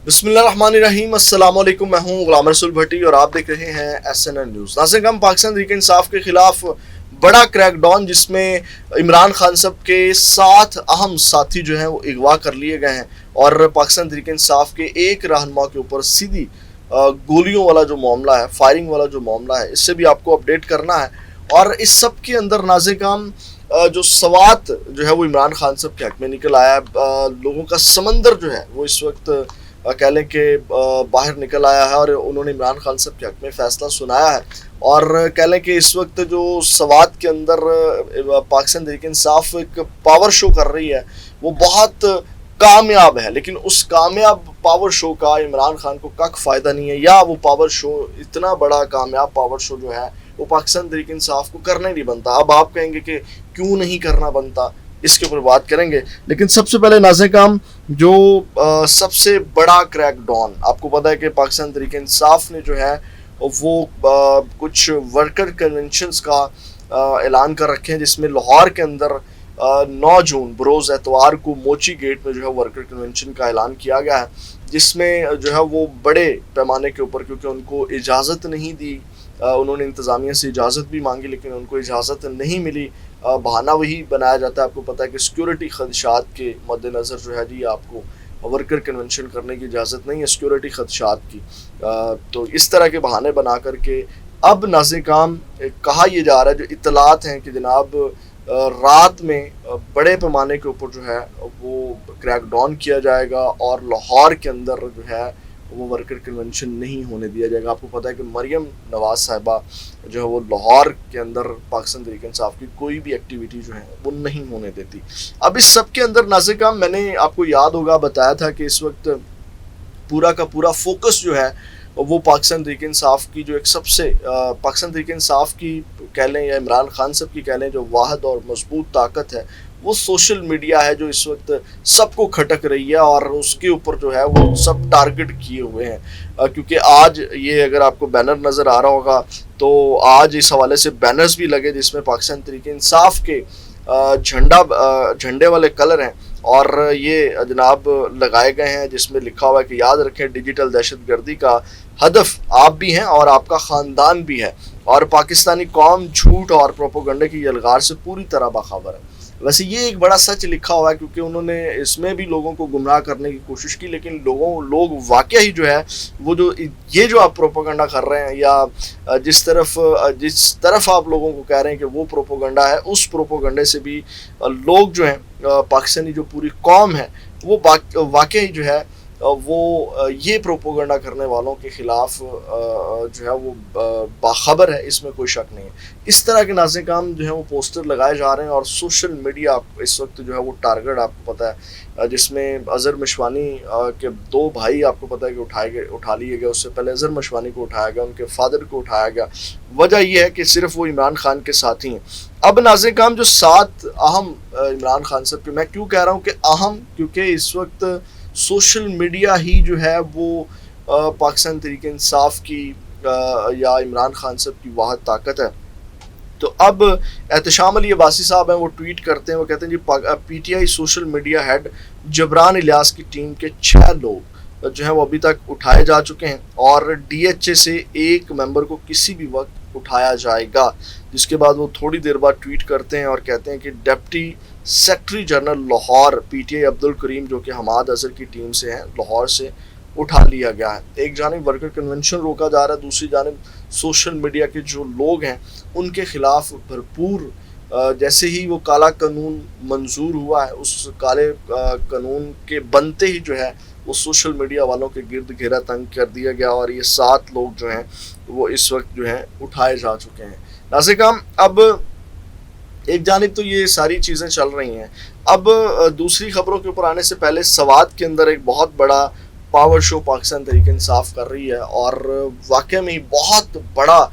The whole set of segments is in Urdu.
بسم اللہ الرحمن الرحیم، السلام علیکم۔ میں ہوں غلام رسول بھٹی اور آپ دیکھ رہے ہیں SNN نیوز۔ ناظرین، ہم پاکستان تحریک انصاف کے خلاف بڑا کریک ڈاؤن، جس میں عمران خان صاحب کے 7 اہم ساتھی جو ہیں وہ اغوا کر لیے گئے ہیں، اور پاکستان تحریک انصاف کے ایک رہنما کے اوپر سیدھی گولیوں والا جو معاملہ ہے، فائرنگ والا جو معاملہ ہے، اس سے بھی آپ کو اپڈیٹ کرنا ہے۔ اور اس سب کے اندر ناظرین جو سوات جو ہے وہ عمران خان صاحب کے حق میں نکل آیا ہے۔ لوگوں کا سمندر جو ہے وہ اس وقت کہہ لیں کہ باہر نکل آیا ہے، اور انہوں نے عمران خان صاحب کے حق میں فیصلہ سنایا ہے۔ اور کہہ لیں کہ اس وقت جو سوات کے اندر پاکستان تحریک انصاف ایک پاور شو کر رہی ہے، وہ بہت کامیاب ہے، لیکن اس کامیاب پاور شو کا عمران خان کو کک فائدہ نہیں ہے، یا وہ پاور شو اتنا بڑا کامیاب پاور شو جو ہے وہ پاکستان تحریک انصاف کو کرنا ہی نہیں بنتا۔ اب آپ کہیں گے کہ کیوں نہیں کرنا بنتا، اس کے اوپر بات کریں گے، لیکن سب سے پہلے ناظرین جو سب سے بڑا کریک ڈاؤن آپ کو پتا ہے کہ پاکستان تحریک انصاف نے جو ہے وہ کچھ ورکر کنونشنز کا اعلان کر رکھے ہیں، جس میں لاہور کے اندر 9 جون بروز اتوار کو موچی گیٹ میں جو ہے ورکر کنونشن کا اعلان کیا گیا ہے، جس میں جو ہے وہ بڑے پیمانے کے اوپر، کیونکہ ان کو اجازت نہیں دی، انہوں نے انتظامیہ سے اجازت بھی مانگی لیکن ان کو اجازت نہیں ملی۔ بہانہ وہی بنایا جاتا ہے، آپ کو پتہ ہے کہ سیکیورٹی خدشات کے مد نظر جو ہے جی آپ کو ورکر کنونشن کرنے کی اجازت نہیں ہے، سیکیورٹی خدشات کی۔ تو اس طرح کے بہانے بنا کر کے اب ناظرین کہا یہ جا رہا ہے، جو اطلاعات ہیں کہ جناب رات میں بڑے پیمانے کے اوپر جو ہے وہ کریک ڈاؤن کیا جائے گا، اور لاہور کے اندر جو ہے وہ ورکر کنونشن نہیں ہونے دیا جائے گا۔ آپ کو پتہ ہے کہ مریم نواز صاحبہ جو ہے وہ لاہور کے اندر پاکستان تحریک انصاف کی کوئی بھی ایکٹیویٹی جو ہے وہ نہیں ہونے دیتی۔ اب اس سب کے اندر ناظرین میں نے آپ کو یاد ہوگا بتایا تھا کہ اس وقت پورا کا پورا فوکس جو ہے وہ پاکستان تحریک انصاف کی جو ایک سب سے پاکستان تحریک انصاف کی کہہ لیں یا عمران خان صاحب کی کہہ لیں جو واحد اور مضبوط طاقت ہے، وہ سوشل میڈیا ہے، جو اس وقت سب کو کھٹک رہی ہے، اور اس کے اوپر جو ہے وہ سب ٹارگٹ کیے ہوئے ہیں۔ کیونکہ آج یہ اگر آپ کو بینر نظر آ رہا ہوگا تو آج اس حوالے سے بینرز بھی لگے جس میں پاکستان تحریک انصاف کے جھنڈے والے کلر ہیں، اور یہ جناب لگائے گئے ہیں جس میں لکھا ہوا ہے کہ یاد رکھیں ڈیجیٹل دہشت گردی کا ہدف آپ بھی ہیں اور آپ کا خاندان بھی ہے، اور پاکستانی قوم جھوٹ اور پروپیگنڈے کی یلغار سے پوری طرح باخبر ہے۔ ویسے یہ ایک بڑا سچ لکھا ہوا ہے، کیونکہ انہوں نے اس میں بھی لوگوں کو گمراہ کرنے کی کوشش کی، لیکن لوگ واقعہ ہی جو ہے وہ یہ جو آپ پروپیگنڈا کر رہے ہیں، یا جس طرف آپ لوگوں کو کہہ رہے ہیں کہ وہ پروپیگنڈا ہے، اس پروپیگنڈے سے بھی لوگ جو ہیں پاکستانی جو پوری قوم ہے وہ واقعی جو ہے وہ یہ پروپیگنڈا کرنے والوں کے خلاف جو ہے وہ باخبر ہے، اس میں کوئی شک نہیں ہے۔ اس طرح کے ناظرین جو ہیں وہ پوسٹر لگائے جا رہے ہیں، اور سوشل میڈیا اس وقت جو ہے وہ ٹارگٹ آپ کو پتہ ہے، جس میں اظہر مشوانی کے 2 بھائی آپ کو پتہ ہے کہ اٹھا لیے گئے۔ اس سے پہلے اظہر مشوانی کو اٹھایا گیا، ان کے فادر کو اٹھایا گیا۔ وجہ یہ ہے کہ صرف وہ عمران خان کے ساتھی ہیں۔ اب ناظرین جو 7 اہم عمران خان صاحب کے، میں کیوں کہہ رہا ہوں کہ اہم، کیونکہ اس وقت سوشل میڈیا ہی جو ہے وہ پاکستان تحریک انصاف کی یا عمران خان صاحب کی واحد طاقت ہے۔ تو اب احتشام علی عباسی صاحب ہیں، وہ ٹویٹ کرتے ہیں، وہ کہتے ہیں جی P T I social media head Jibran Ilyas کی ٹیم کے 6 لوگ جو ہیں وہ ابھی تک اٹھائے جا چکے ہیں، اور ڈی ایچ اے سے 1 ممبر کو کسی بھی وقت اٹھایا جائے گا۔ جس کے بعد وہ تھوڑی دیر بعد ٹویٹ کرتے ہیں اور کہتے ہیں کہ deputy secretary general Lahore P T I Abdul Karim, جو کہ حماد اظہر کی ٹیم سے ہیں، لاہور سے اٹھا لیا گیا ہے۔ ایک جانب ورکر کنونشن روکا جا رہا ہے، دوسری جانب سوشل میڈیا کے جو لوگ ہیں ان کے خلاف بھرپور جیسے ہی وہ کالا قانون منظور ہوا ہے، اس کالے قانون کے بنتے ہی جو ہے وہ سوشل میڈیا والوں کے گرد گھیرا تنگ کر دیا گیا، اور یہ 7 لوگ جو ہیں وہ اس وقت جو ہیں اٹھائے جا چکے ہیں۔ ناظرین اب ایک جانب تو یہ ساری چیزیں چل رہی ہیں، اب دوسری خبروں کے اوپر آنے سے پہلے سوات کے اندر ایک بہت بڑا پاور شو پاکستان تحریک انصاف کر رہی ہے، اور واقعہ میں ہی بہت بڑا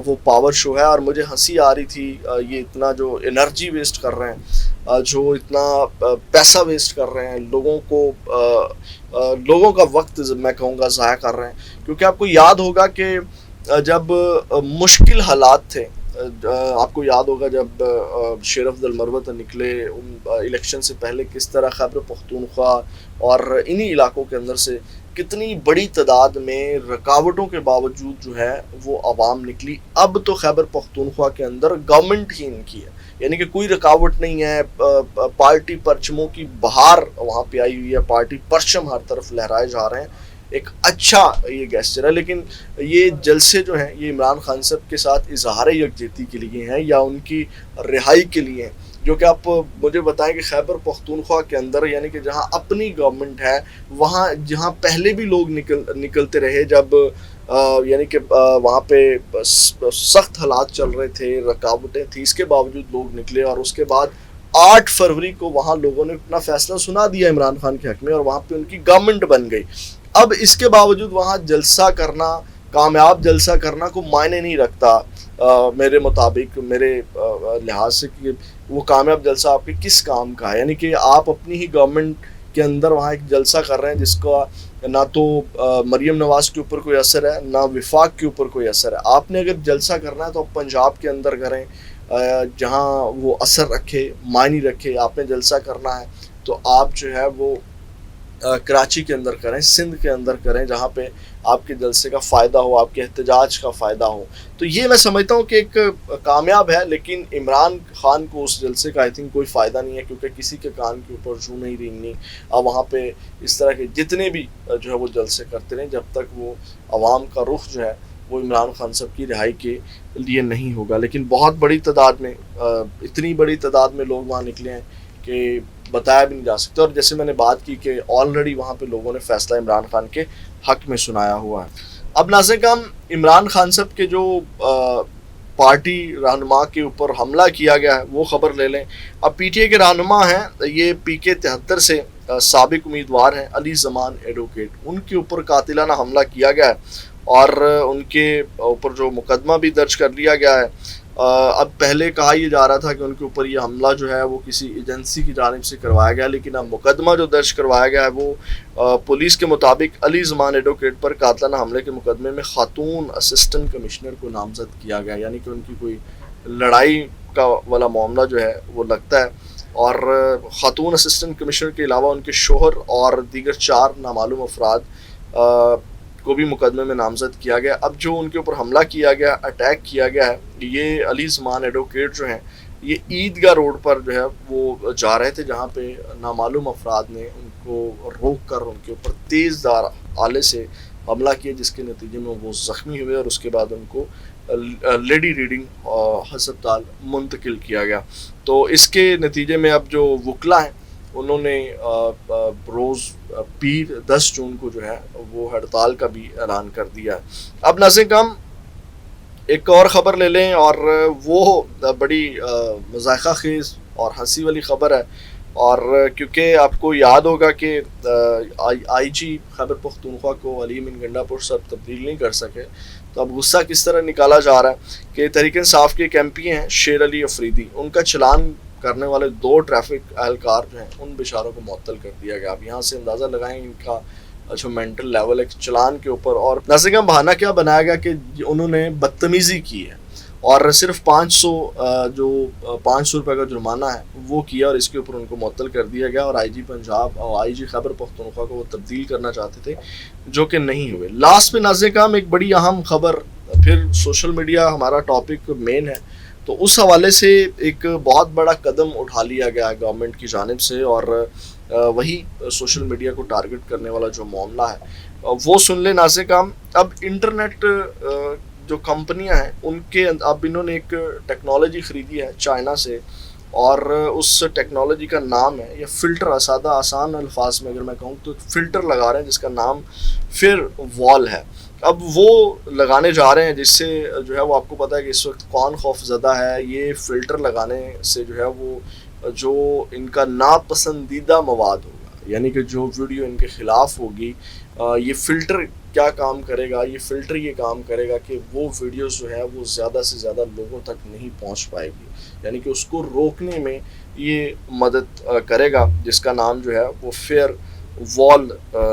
وہ پاور شو ہے، اور مجھے ہنسی آ رہی تھی یہ اتنا جو انرجی ویسٹ کر رہے ہیں، جو اتنا پیسہ ویسٹ کر رہے ہیں، لوگوں کا وقت میں کہوں گا ضائع کر رہے ہیں۔ کیونکہ آپ کو یاد ہوگا کہ جب مشکل حالات تھے، آپ کو یاد ہوگا جب شیر افضل مروت نکلے الیکشن سے پہلے، کس طرح خیبر پختونخوا اور انہی علاقوں کے اندر سے کتنی بڑی تعداد میں رکاوٹوں کے باوجود جو ہے وہ عوام نکلی. اب تو خیبر پختونخوا کے اندر گورنمنٹ ہی ان کی ہے, یعنی کہ کوئی رکاوٹ نہیں ہے. پارٹی پرچموں کی بہار وہاں پہ آئی ہوئی ہے, پارٹی پرچم ہر طرف لہرائے جا رہے ہیں. ایک اچھا یہ گیسچر ہے. لیکن یہ جلسے جو ہیں یہ عمران خان صاحب کے ساتھ اظہار یکجہتی کے لیے ہیں یا ان کی رہائی کے لیے ہیں؟ جو کہ آپ مجھے بتائیں کہ خیبر پختونخوا کے اندر, یعنی کہ جہاں اپنی گورنمنٹ ہے, وہاں جہاں پہلے بھی لوگ نکلتے رہے جب یعنی کہ وہاں پہ سخت حالات چل رہے تھے, رکاوٹیں تھیں, اس کے باوجود لوگ نکلے, اور اس کے بعد 8 فروری کو وہاں لوگوں نے اپنا فیصلہ سنا دیا عمران خان کے حق میں, اور وہاں پہ ان کی گورنمنٹ بن گئی. اب اس کے باوجود وہاں جلسہ کرنا, کامیاب جلسہ کرنا کو معنی نہیں رکھتا میرے مطابق, میرے لحاظ سے, کہ وہ کامیاب جلسہ آپ کے کس کام کا ہے. یعنی کہ آپ اپنی ہی گورنمنٹ کے اندر وہاں ایک جلسہ کر رہے ہیں جس کا نہ تو مریم نواز کے اوپر کوئی اثر ہے, نہ وفاق کے اوپر کوئی اثر ہے. آپ نے اگر جلسہ کرنا ہے تو آپ پنجاب کے اندر کریں جہاں وہ اثر رکھے, معنی رکھے. آپ نے جلسہ کرنا ہے تو آپ جو ہے وہ کراچی کے اندر کریں, سندھ کے اندر کریں, جہاں پہ آپ کے جلسے کا فائدہ ہو, آپ کے احتجاج کا فائدہ ہو. تو یہ میں سمجھتا ہوں کہ ایک کامیاب ہے, لیکن عمران خان کو اس جلسے کا آئی تھنک کوئی فائدہ نہیں ہے, کیونکہ کسی کے کان کے اوپر جوں نہیں رینگنی. اب وہاں پہ اس طرح کے جتنے بھی جو ہے وہ جلسے کرتے رہیں جب تک وہ عوام کا رخ جو ہے وہ عمران خان صاحب کی رہائی کے لیے نہیں ہوگا. لیکن بہت بڑی تعداد میں, اتنی بڑی تعداد میں لوگ وہاں نکلے ہیں کہ بتایا بھی نہیں جا سکتا. اور جیسے میں نے بات کی کہ آلریڈی وہاں پہ لوگوں نے فیصلہ عمران خان کے حق میں سنایا ہوا ہے. اب ناظرین کرام, عمران خان صاحب کے جو پارٹی رہنما کے اوپر حملہ کیا گیا ہے وہ خبر لے لیں. اب پی ٹی اے کے رہنما ہیں, یہ PK 73 سے سابق امیدوار ہیں, علی زمان ایڈوکیٹ. ان کے اوپر قاتلانہ حملہ کیا گیا ہے اور ان کے اوپر جو مقدمہ بھی درج کر لیا گیا ہے. اب پہلے کہا یہ جا رہا تھا کہ ان کے اوپر یہ حملہ جو ہے وہ کسی ایجنسی کی جانب سے کروایا گیا, لیکن اب مقدمہ جو درج کروایا گیا ہے وہ پولیس کے مطابق علی زمان ایڈوکیٹ پر قاتلانہ حملے کے مقدمے میں خاتون اسسٹنٹ کمشنر کو نامزد کیا گیا. یعنی کہ ان کی کوئی لڑائی کا والا معاملہ جو ہے وہ لگتا ہے. اور خاتون اسسٹنٹ کمشنر کے علاوہ ان کے شوہر اور دیگر 4 نامعلوم افراد کو بھی مقدمے میں نامزد کیا گیا. اب جو ان کے اوپر حملہ کیا گیا, اٹیک کیا گیا ہے, یہ علی زمان ایڈوکیٹ جو ہیں یہ عیدگاہ روڈ پر جو ہے وہ جا رہے تھے, جہاں پہ نامعلوم افراد نے ان کو روک کر ان کے اوپر تیز دھار آلے سے حملہ کیا, جس کے نتیجے میں وہ زخمی ہوئے اور اس کے بعد ان کو لیڈی ریڈنگ ہسپتال منتقل کیا گیا. تو اس کے نتیجے میں اب جو وکلا ہیں انہوں نے روز پیر 10 جون کو جو ہے وہ ہڑتال کا بھی اعلان کر دیا ہے. اب ناظرین کرام ایک اور خبر لے لیں, اور وہ بڑی مذائقہ خیز اور ہنسی والی خبر ہے. اور کیونکہ آپ کو یاد ہوگا کہ آئی جی خیبر پختونخوا کو علی امین گنڈا پور صاحب تبدیل نہیں کر سکے, تو اب غصہ کس طرح نکالا جا رہا ہے کہ تحریک انصاف کے ایک MP ہیں شیر علی افریدی, ان کا چلان کرنے والے 2 ٹریفک اہلکار جو ہیں ان بیچاروں کو معطل کر دیا گیا. اب یہاں سے اندازہ لگائیں ان کا جو مینٹل لیول ہے چلان کے اوپر. اور ناظرین کا بہانہ کیا بنایا گیا کہ انہوں نے بدتمیزی کی ہے اور صرف 500 روپے کا جرمانہ ہے وہ کیا, اور اس کے اوپر ان کو معطل کر دیا گیا. اور IG پنجاب اور IG خیبر پختونخوا کو وہ تبدیل کرنا چاہتے تھے جو کہ نہیں ہوئے. لاسٹ میں ناظرین کا ایک بڑی اہم خبر, پھر سوشل میڈیا ہمارا ٹاپک مین ہے, تو اس حوالے سے ایک بہت بڑا قدم اٹھا لیا گیا ہے گورنمنٹ کی جانب سے, اور وہی سوشل میڈیا کو ٹارگٹ کرنے والا جو معاملہ ہے وہ سن لیں ناظرین کرام. اب انٹرنیٹ جو کمپنیاں ہیں ان کے اب انہوں نے ایک ٹیکنالوجی خریدی ہے چائنا سے, اور اس ٹیکنالوجی کا نام ہے, یہ فلٹر, سادہ آسان الفاظ میں اگر میں کہوں تو فلٹر لگا رہے ہیں جس کا نام فیر وال ہے. اب وہ لگانے جا رہے ہیں جس سے جو ہے وہ آپ کو پتہ ہے کہ اس وقت کون خوف زدہ ہے. یہ فلٹر لگانے سے جو ہے وہ جو ان کا ناپسندیدہ مواد ہوگا, یعنی کہ جو ویڈیو ان کے خلاف ہوگی, یہ فلٹر کیا کام کرے گا, یہ فلٹر یہ کام کرے گا کہ وہ ویڈیوز جو ہے وہ زیادہ سے زیادہ لوگوں تک نہیں پہنچ پائے گی, یعنی کہ اس کو روکنے میں یہ مدد کرے گا, جس کا نام جو ہے وہ فیئر وال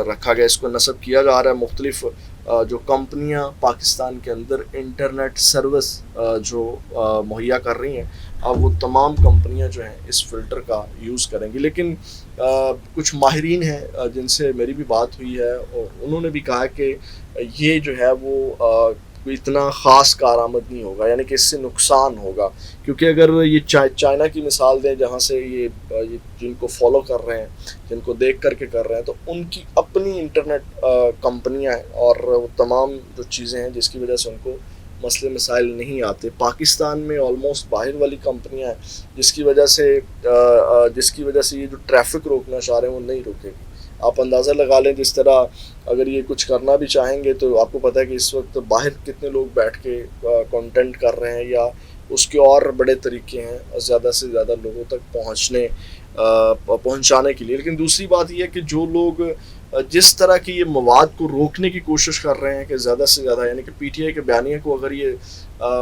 رکھا گیا، اس کو نصب کیا جا رہا ہے. مختلف جو کمپنیاں پاکستان کے اندر انٹرنیٹ سروس جو مہیا کر رہی ہیں، اب وہ تمام کمپنیاں جو ہیں اس فلٹر کا یوز کریں گی. لیکن کچھ ماہرین ہیں جن سے میری بھی بات ہوئی ہے، اور انہوں نے بھی کہا کہ یہ جو ہے وہ کوئی اتنا خاص کارآمد نہیں ہوگا، یعنی کہ اس سے نقصان ہوگا. کیونکہ اگر یہ چائنا کی مثال دیں جہاں سے یہ جن کو فالو کر رہے ہیں، جن کو دیکھ کر کے کر رہے ہیں، تو ان کی اپنی انٹرنیٹ کمپنیاں ہیں اور وہ تمام جو چیزیں ہیں جس کی وجہ سے ان کو مسئلے مسائل نہیں آتے. پاکستان میں آلموسٹ باہر والی کمپنیاں ہیں جس کی وجہ سے یہ جو ٹریفک روکنا چاہ رہے ہیں وہ نہیں روکے گی. آپ اندازہ لگا لیں جس طرح اگر یہ کچھ کرنا بھی چاہیں گے تو آپ کو پتہ ہے کہ اس وقت باہر کتنے لوگ بیٹھ کے کنٹینٹ کر رہے ہیں، یا اس کے اور بڑے طریقے ہیں زیادہ سے زیادہ لوگوں تک پہنچانے کے لیے. لیکن دوسری بات یہ ہے کہ جو لوگ جس طرح کی یہ مواد کو روکنے کی کوشش کر رہے ہیں کہ زیادہ سے زیادہ، یعنی کہ پی ٹی آئی کے بیانیے کو اگر یہ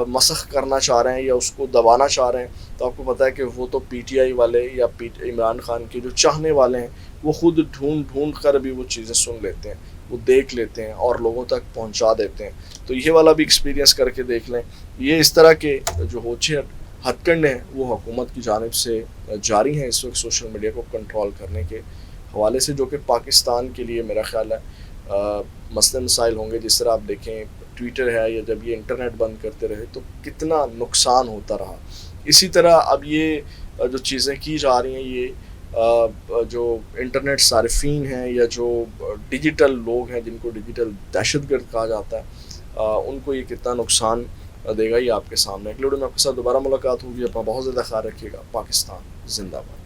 مسخ کرنا چاہ رہے ہیں یا اس کو دبانا چاہ رہے ہیں، تو آپ کو پتہ ہے کہ وہ تو پی ٹی آئی والے یا عمران خان کے جو چاہنے والے ہیں وہ خود ڈھونڈ کر بھی وہ چیزیں سن لیتے ہیں، وہ دیکھ لیتے ہیں اور لوگوں تک پہنچا دیتے ہیں. تو یہ والا بھی ایکسپیرینس کر کے دیکھ لیں. یہ اس طرح کے جو ہوچے ہتھ کنڈے ہیں وہ حکومت کی جانب سے جاری ہیں اس وقت سوشل میڈیا کو کنٹرول کرنے کے حوالے سے، جو کہ پاکستان کے لیے میرا خیال ہے مسئلے مسائل ہوں گے. جس طرح آپ دیکھیں ٹویٹر ہے، یا جب یہ انٹرنیٹ بند کرتے رہے تو کتنا نقصان ہوتا رہا. اسی طرح اب یہ جو چیزیں کی جا رہی ہیں، یہ جو انٹرنیٹ صارفین ہیں یا جو ڈیجیٹل لوگ ہیں جن کو ڈیجیٹل دہشت گرد کہا جاتا ہے، ان کو یہ کتنا نقصان دے گا یہ آپ کے سامنے. اگلے ویڈیو میں آپ کے ساتھ دوبارہ ملاقات ہوگی. اپنا بہت زیادہ خیال رکھیے گا. پاکستان زندہ باد.